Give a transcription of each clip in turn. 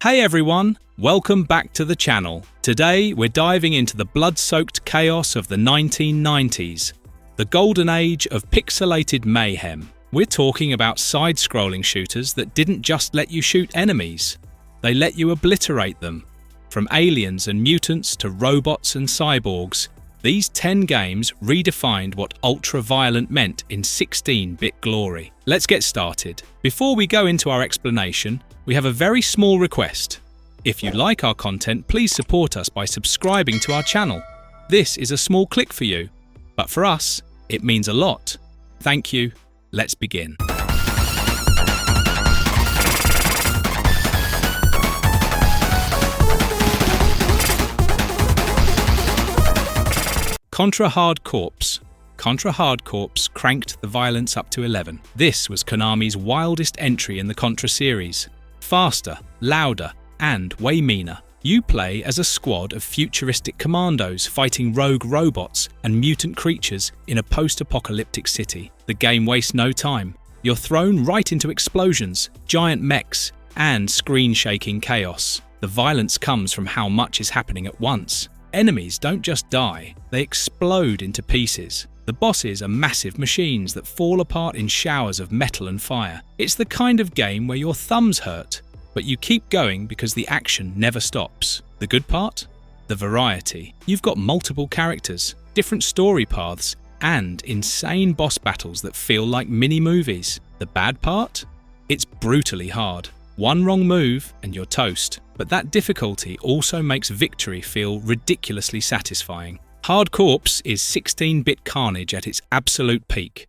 Hey everyone, welcome back to the channel. Today we're diving into the blood-soaked chaos of the 1990s, the golden age of pixelated mayhem. We're talking about side-scrolling shooters that didn't just let you shoot enemies, they let you obliterate them. From aliens and mutants to robots and cyborgs, these 10 games redefined what ultra-violent meant in 16-bit glory. Let's get started. Before we go into our explanation, we have a very small request. If you like our content, please support us by subscribing to our channel. This is a small click for you, but for us, it means a lot. Thank you. Let's begin. Contra Hard Corps. Contra Hard Corps cranked the violence up to 11. This was Konami's wildest entry in the Contra series. Faster, louder, and way meaner. You play as a squad of futuristic commandos fighting rogue robots and mutant creatures in a post-apocalyptic city. The game wastes no time. You're thrown right into explosions, giant mechs, and screen-shaking chaos. The violence comes from how much is happening at once. Enemies don't just die, they explode into pieces. The bosses are massive machines that fall apart in showers of metal and fire. It's the kind of game where your thumbs hurt, but you keep going because the action never stops. The good part? The variety. You've got multiple characters, different story paths, and insane boss battles that feel like mini-movies. The bad part? It's brutally hard. One wrong move and you're toast. But that difficulty also makes victory feel ridiculously satisfying. Hard Corps is 16-bit carnage at its absolute peak.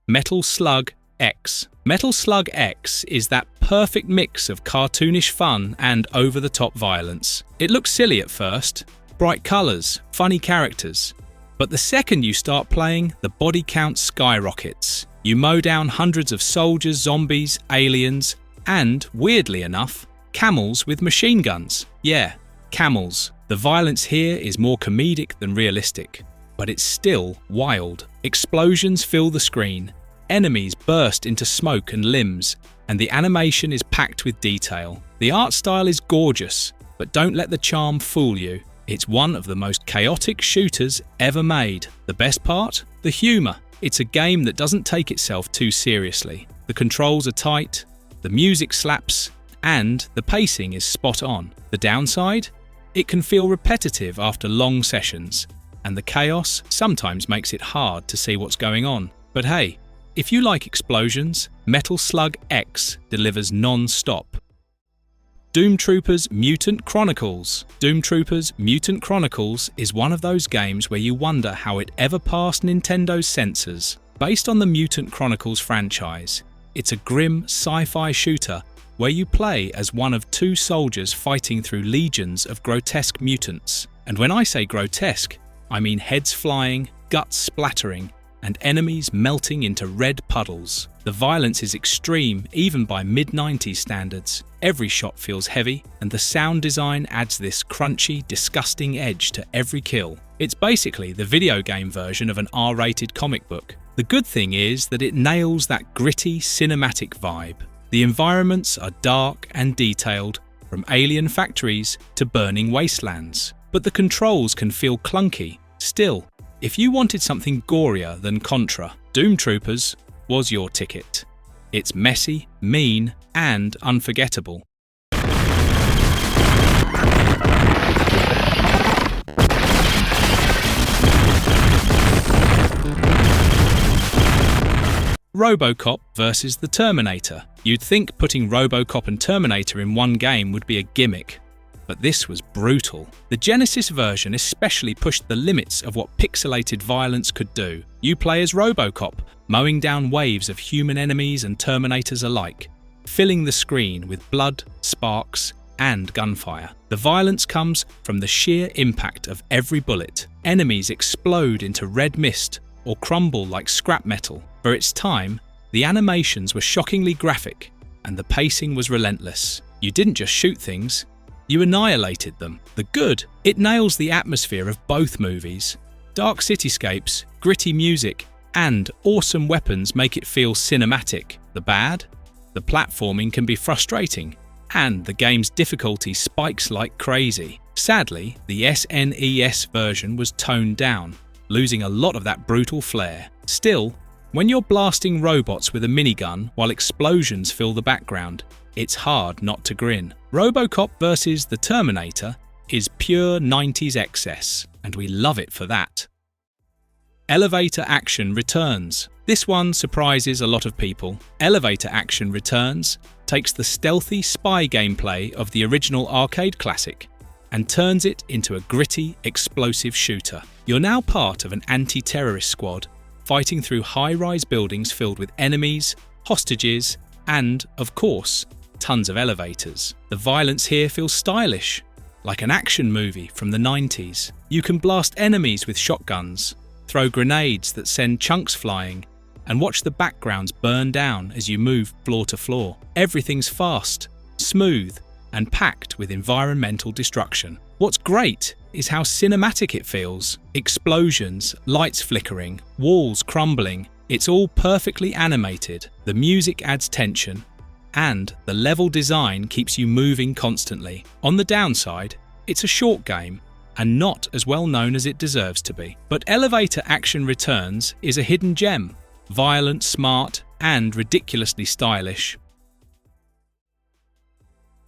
Metal Slug X. Metal Slug X is that perfect mix of cartoonish fun and over-the-top violence. It looks silly at first, bright colours, funny characters. But the second you start playing, the body count skyrockets. You mow down hundreds of soldiers, zombies, aliens, and, weirdly enough, camels with machine guns. Yeah, camels. The violence here is more comedic than realistic, but it's still wild. Explosions fill the screen, enemies burst into smoke and limbs, and the animation is packed with detail. The art style is gorgeous, but don't let the charm fool you. It's one of the most chaotic shooters ever made. The best part? The humour. It's a game that doesn't take itself too seriously. The controls are tight, the music slaps, and the pacing is spot on. The downside? It can feel repetitive after long sessions, and the chaos sometimes makes it hard to see what's going on. But hey, if you like explosions, Metal Slug X delivers non-stop. Doom Troopers Mutant Chronicles. Doom Troopers Mutant Chronicles is one of those games where you wonder how it ever passed Nintendo's censors. Based on the Mutant Chronicles franchise, it's a grim sci-fi shooter where you play as one of two soldiers fighting through legions of grotesque mutants. And when I say grotesque, I mean heads flying, guts splattering, and enemies melting into red puddles. The violence is extreme, even by mid-90s standards. Every shot feels heavy, and the sound design adds this crunchy, disgusting edge to every kill. It's basically the video game version of an R-rated comic book. The good thing is that it nails that gritty, cinematic vibe. The environments are dark and detailed, from alien factories to burning wastelands. But the controls can feel clunky. Still, if you wanted something gorier than Contra, Doom Troopers was your ticket. It's messy, mean, and unforgettable. Robocop versus the Terminator. You'd think putting Robocop and Terminator in one game would be a gimmick, but this was brutal. The Genesis version especially pushed the limits of what pixelated violence could do. You play as Robocop, mowing down waves of human enemies and Terminators alike, filling the screen with blood, sparks, and gunfire. The violence comes from the sheer impact of every bullet. Enemies explode into red mist or crumble like scrap metal. For its time, the animations were shockingly graphic, and the pacing was relentless. You didn't just shoot things, you annihilated them. The good? It nails the atmosphere of both movies. Dark cityscapes, gritty music, and awesome weapons make it feel cinematic. The bad? The platforming can be frustrating. and the game's difficulty spikes like crazy. Sadly, the SNES version was toned down, losing a lot of that brutal flair. Still, when you're blasting robots with a minigun while explosions fill the background, it's hard not to grin. Robocop vs. the Terminator is pure 90s excess, and we love it for that. Elevator Action Returns. This one surprises a lot of people. Elevator Action Returns takes the stealthy spy gameplay of the original arcade classic and turns it into a gritty, explosive shooter. You're now part of an anti-terrorist squad, fighting through high-rise buildings filled with enemies, hostages, and, of course, tons of elevators. The violence here feels stylish, like an action movie from the 90s. You can blast enemies with shotguns, throw grenades that send chunks flying, and watch the backgrounds burn down as you move floor to floor. Everything's fast, smooth, and packed with environmental destruction. What's great is how cinematic it feels. Explosions, lights flickering, walls crumbling. It's all perfectly animated. The music adds tension, and the level design keeps you moving constantly. On the downside, it's a short game and not as well known as it deserves to be. But Elevator Action Returns is a hidden gem. Violent, smart, and ridiculously stylish.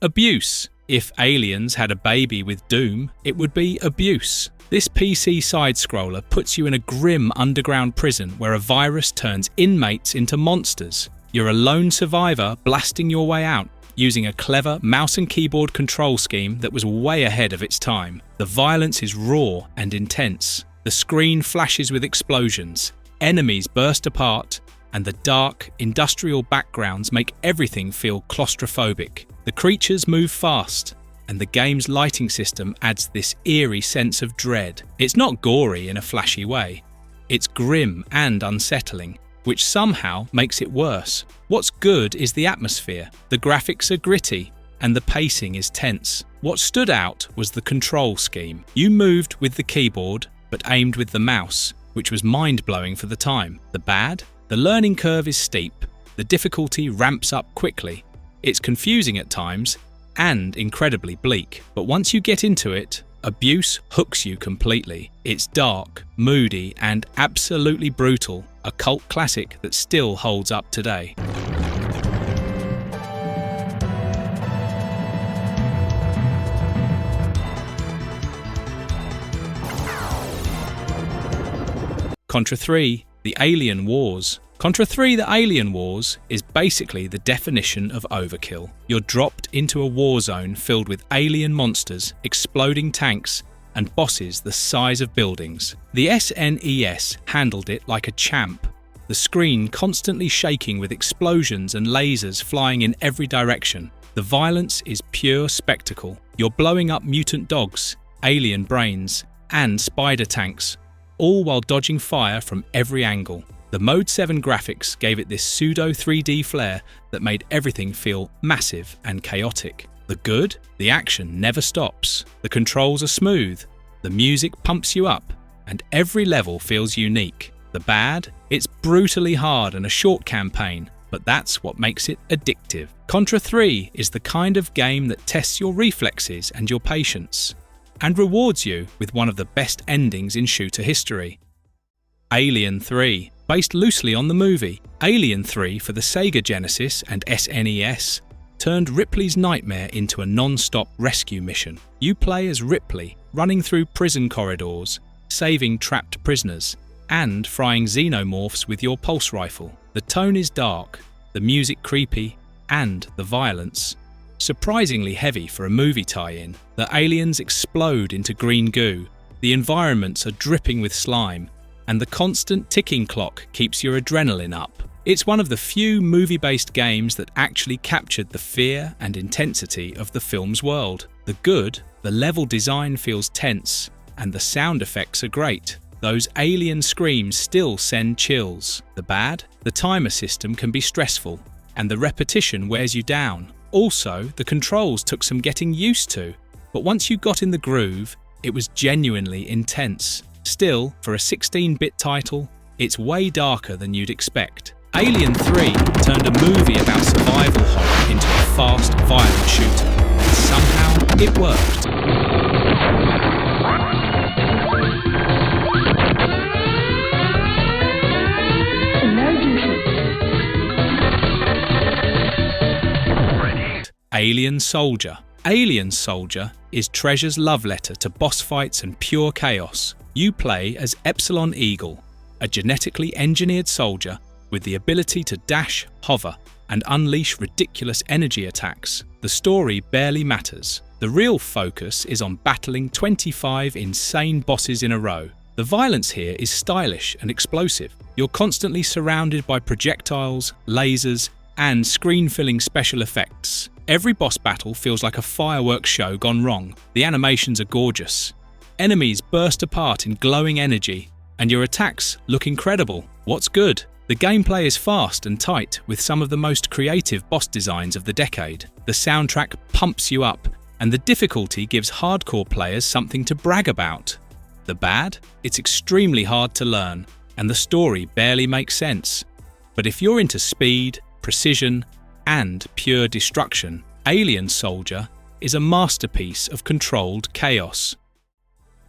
Abuse. If Aliens had a baby with Doom, it would be Abuse. This PC side-scroller puts you in a grim underground prison where a virus turns inmates into monsters. You're a lone survivor blasting your way out, using a clever mouse and keyboard control scheme that was way ahead of its time. The violence is raw and intense. The screen flashes with explosions, enemies burst apart, and the dark, industrial backgrounds make everything feel claustrophobic. The creatures move fast, and the game's lighting system adds this eerie sense of dread. It's not gory in a flashy way. It's grim and unsettling, which somehow makes it worse. What's good is the atmosphere. The graphics are gritty, and the pacing is tense. What stood out was the control scheme. You moved with the keyboard, but aimed with the mouse, which was mind-blowing for the time. The bad? The learning curve is steep. The difficulty ramps up quickly. It's confusing at times, and incredibly bleak. But once you get into it, Abuse hooks you completely. It's dark, moody, and absolutely brutal, a cult classic that still holds up today. Contra 3: The Alien Wars. Contra 3: The Alien Wars is basically the definition of overkill. You're dropped into a war zone filled with alien monsters, exploding tanks, and bosses the size of buildings. The SNES handled it like a champ, the screen constantly shaking with explosions and lasers flying in every direction. The violence is pure spectacle. You're blowing up mutant dogs, alien brains, and spider tanks, all while dodging fire from every angle. The Mode 7 graphics gave it this pseudo 3D flair that made everything feel massive and chaotic. The good? The action never stops. The controls are smooth, the music pumps you up, and every level feels unique. The bad? It's brutally hard and a short campaign, but that's what makes it addictive. Contra 3 is the kind of game that tests your reflexes and your patience, and rewards you with one of the best endings in shooter history. Alien 3. Based loosely on the movie, Alien 3 for the Sega Genesis and SNES turned Ripley's nightmare into a non-stop rescue mission. You play as Ripley, running through prison corridors, saving trapped prisoners, and frying xenomorphs with your pulse rifle. The tone is dark, the music creepy, and the violence surprisingly heavy for a movie tie-in. The aliens explode into green goo, the environments are dripping with slime, and the constant ticking clock keeps your adrenaline up. It's one of the few movie-based games that actually captured the fear and intensity of the film's world. The good, the level design feels tense, and the sound effects are great. Those alien screams still send chills. The bad, the timer system can be stressful, and the repetition wears you down. Also, the controls took some getting used to, but once you got in the groove, it was genuinely intense. Still, for a 16-bit title, it's way darker than you'd expect. Alien 3 turned a movie about survival horror into a fast, violent shooter. And somehow it worked. Alien Soldier. Alien Soldier is Treasure's love letter to boss fights and pure chaos. You play as Epsilon Eagle, a genetically engineered soldier with the ability to dash, hover, and unleash ridiculous energy attacks. The story barely matters. The real focus is on battling 25 insane bosses in a row. The violence here is stylish and explosive. You're constantly surrounded by projectiles, lasers, and screen-filling special effects. Every boss battle feels like a fireworks show gone wrong. The animations are gorgeous. Enemies burst apart in glowing energy, and your attacks look incredible. What's good? The gameplay is fast and tight, with some of the most creative boss designs of the decade. The soundtrack pumps you up, and the difficulty gives hardcore players something to brag about. The bad? It's extremely hard to learn, and the story barely makes sense. But if you're into speed, precision, and pure destruction, Alien Soldier is a masterpiece of controlled chaos.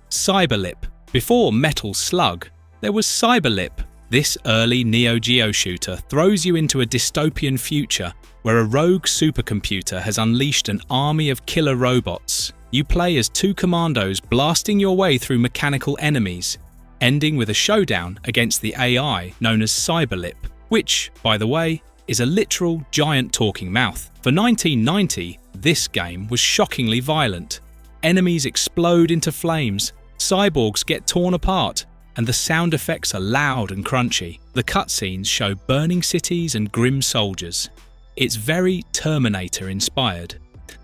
Cyberlip. Before Metal Slug, there was Cyberlip. This early Neo Geo shooter throws you into a dystopian future where a rogue supercomputer has unleashed an army of killer robots. You play as two commandos blasting your way through mechanical enemies, ending with a showdown against the AI known as Cyberlip, which, by the way, is a literal giant talking mouth. For 1990, this game was shockingly violent. Enemies explode into flames, cyborgs get torn apart, and the sound effects are loud and crunchy. The cutscenes show burning cities and grim soldiers. It's very Terminator inspired.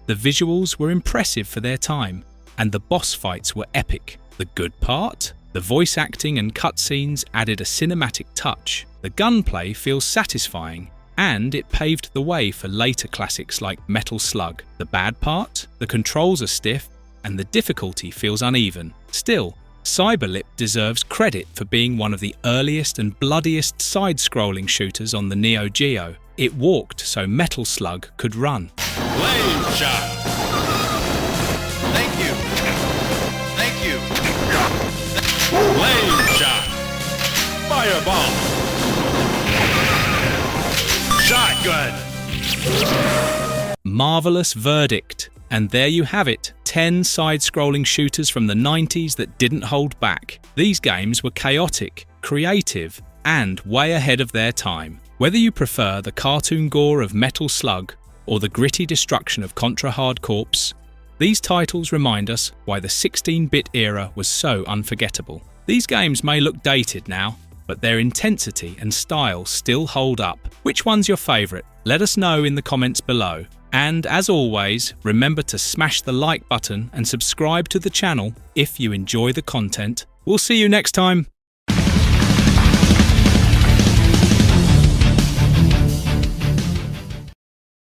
The visuals were impressive for their time, and the boss fights were epic. The good part? The voice acting and cutscenes added a cinematic touch. The gunplay feels satisfying, and it paved the way for later classics like Metal Slug. The bad part? The controls are stiff, and the difficulty feels uneven. Still, Cyberlip deserves credit for being one of the earliest and bloodiest side-scrolling shooters on the Neo Geo. It walked so Metal Slug could run. Blade shot! Thank you! Thank you! Blade shot! Fireball! Shotgun! Marvelous verdict. And there you have it, 10 side-scrolling shooters from the 90s that didn't hold back. These games were chaotic, creative, and way ahead of their time. Whether you prefer the cartoon gore of Metal Slug or the gritty destruction of Contra Hard Corps, these titles remind us why the 16-bit era was so unforgettable. These games may look dated now, but their intensity and style still hold up. Which one's your favourite? Let us know in the comments below. And as always, remember to smash the like button and subscribe to the channel if you enjoy the content. We'll see you next time.